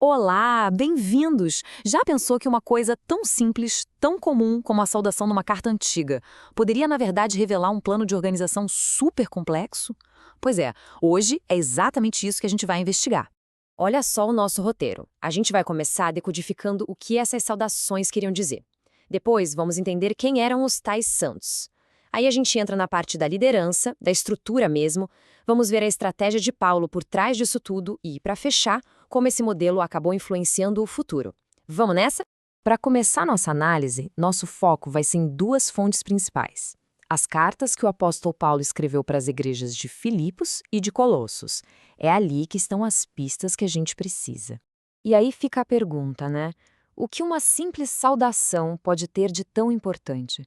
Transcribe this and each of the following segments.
Olá, bem-vindos! Já pensou que uma coisa tão simples, tão comum como a saudação numa carta antiga, poderia, na verdade, revelar um plano de organização super complexo? Pois é, hoje é exatamente isso que a gente vai investigar. Olha só o nosso roteiro. A gente vai começar decodificando o que essas saudações queriam dizer. Depois, vamos entender quem eram os tais santos. Aí a gente entra na parte da liderança, da estrutura mesmo, vamos ver a estratégia de Paulo por trás disso tudo e, para fechar, como esse modelo acabou influenciando o futuro. Vamos nessa? Para começar nossa análise, nosso foco vai ser em duas fontes principais. As cartas que o apóstolo Paulo escreveu para as igrejas de Filipos e de Colossos. É ali que estão as pistas que a gente precisa. E aí fica a pergunta, né? O que uma simples saudação pode ter de tão importante?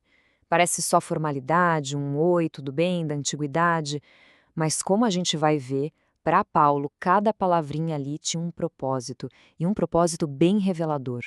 Parece só formalidade, um oi, tudo bem, da antiguidade, mas como a gente vai ver, para Paulo, cada palavrinha ali tinha um propósito, e um propósito bem revelador.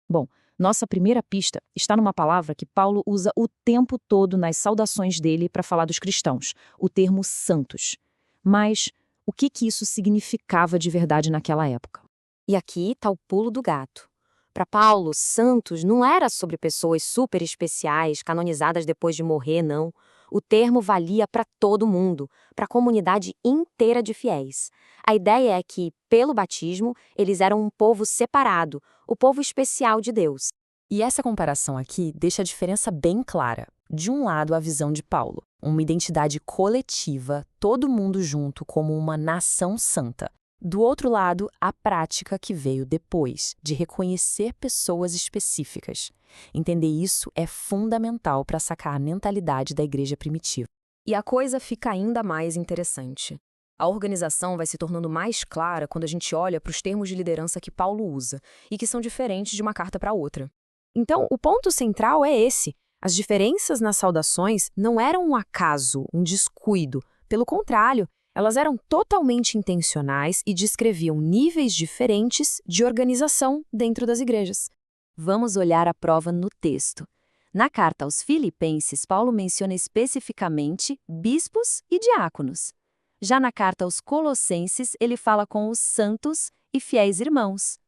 Bom, nossa primeira pista está numa palavra que Paulo usa o tempo todo nas saudações dele para falar dos cristãos, o termo santos. Mas o que isso significava de verdade naquela época? E aqui está o pulo do gato. Para Paulo, santos não era sobre pessoas super especiais, canonizadas depois de morrer, não. O termo valia para todo mundo, para a comunidade inteira de fiéis. A ideia é que, pelo batismo, eles eram um povo separado, o povo especial de Deus. E essa comparação aqui deixa a diferença bem clara. De um lado, a visão de Paulo, uma identidade coletiva, todo mundo junto como uma nação santa. Do outro lado, a prática que veio depois, de reconhecer pessoas específicas. Entender isso é fundamental para sacar a mentalidade da igreja primitiva. E a coisa fica ainda mais interessante. A organização vai se tornando mais clara quando a gente olha para os termos de liderança que Paulo usa, e que são diferentes de uma carta para outra. Então, o ponto central é esse. As diferenças nas saudações não eram um acaso, um descuido. Pelo contrário, elas eram totalmente intencionais e descreviam níveis diferentes de organização dentro das igrejas. Vamos olhar a prova no texto. Na carta aos Filipenses, Paulo menciona especificamente bispos e diáconos. Já na carta aos Colossenses, ele fala com os santos e fiéis irmãos.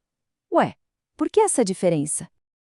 Ué, por que essa diferença?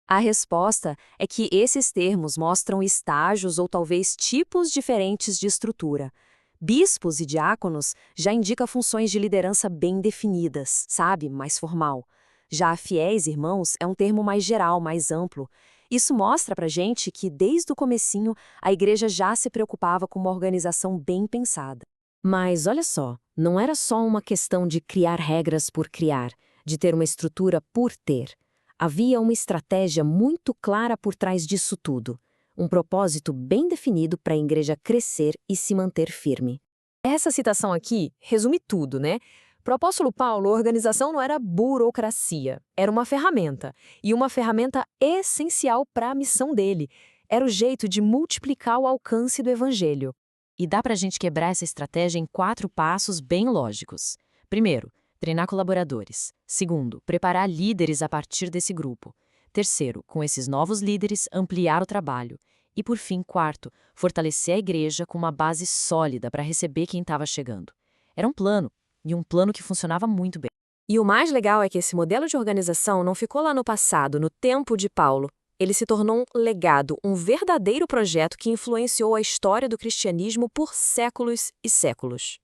A resposta é que esses termos mostram estágios ou talvez tipos diferentes de estrutura. Bispos e diáconos já indica funções de liderança bem definidas, sabe, mais formal. Já fiéis irmãos é um termo mais geral, mais amplo. Isso mostra pra gente que, desde o comecinho, a igreja já se preocupava com uma organização bem pensada. Mas olha só, não era só uma questão de criar regras por criar, de ter uma estrutura por ter. Havia uma estratégia muito clara por trás disso tudo. Um propósito bem definido para a igreja crescer e se manter firme. Essa citação aqui resume tudo, né? Para o apóstolo Paulo, a organização não era burocracia, era uma ferramenta. E uma ferramenta essencial para a missão dele. Era o jeito de multiplicar o alcance do evangelho. E dá para a gente quebrar essa estratégia em 4 passos bem lógicos. Primeiro, treinar colaboradores. Segundo, preparar líderes a partir desse grupo. Terceiro, com esses novos líderes, ampliar o trabalho. E por fim, quarto, fortalecer a igreja com uma base sólida para receber quem estava chegando. Era um plano, e um plano que funcionava muito bem. E o mais legal é que esse modelo de organização não ficou lá no passado, no tempo de Paulo. Ele se tornou um legado, um verdadeiro projeto que influenciou a história do cristianismo por séculos e séculos.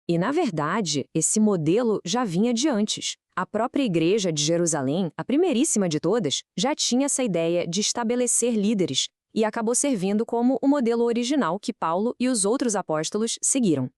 E, na verdade, esse modelo já vinha de antes. A própria igreja de Jerusalém, a primeiríssima de todas, já tinha essa ideia de estabelecer líderes e acabou servindo como o modelo original que Paulo e os outros apóstolos seguiram.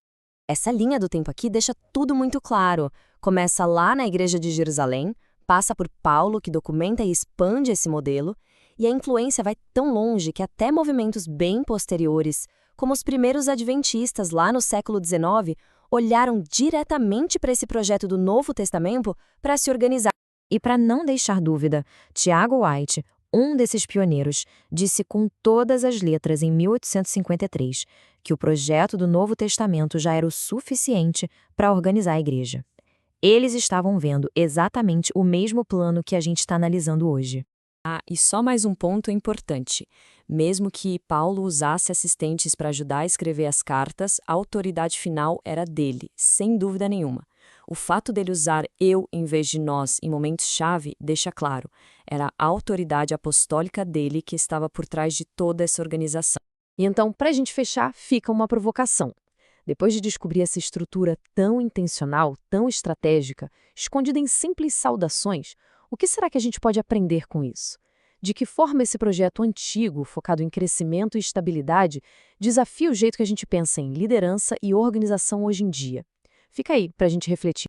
Essa linha do tempo aqui deixa tudo muito claro. Começa lá na igreja de Jerusalém, passa por Paulo, que documenta e expande esse modelo, e a influência vai tão longe que até movimentos bem posteriores, como os primeiros adventistas lá no século XIX, olharam diretamente para esse projeto do Novo Testamento para se organizar. E para não deixar dúvida, Tiago White, um desses pioneiros, disse com todas as letras em 1853 que o projeto do Novo Testamento já era o suficiente para organizar a igreja. Eles estavam vendo exatamente o mesmo plano que a gente está analisando hoje. E só mais um ponto importante. Mesmo que Paulo usasse assistentes para ajudar a escrever as cartas, a autoridade final era dele, sem dúvida nenhuma. O fato dele usar eu em vez de nós em momentos-chave deixa claro, era a autoridade apostólica dele que estava por trás de toda essa organização. E então, para a gente fechar, fica uma provocação. Depois de descobrir essa estrutura tão intencional, tão estratégica, escondida em simples saudações, o que será que a gente pode aprender com isso? De que forma esse projeto antigo, focado em crescimento e estabilidade, desafia o jeito que a gente pensa em liderança e organização hoje em dia? Fica aí para a gente refletir.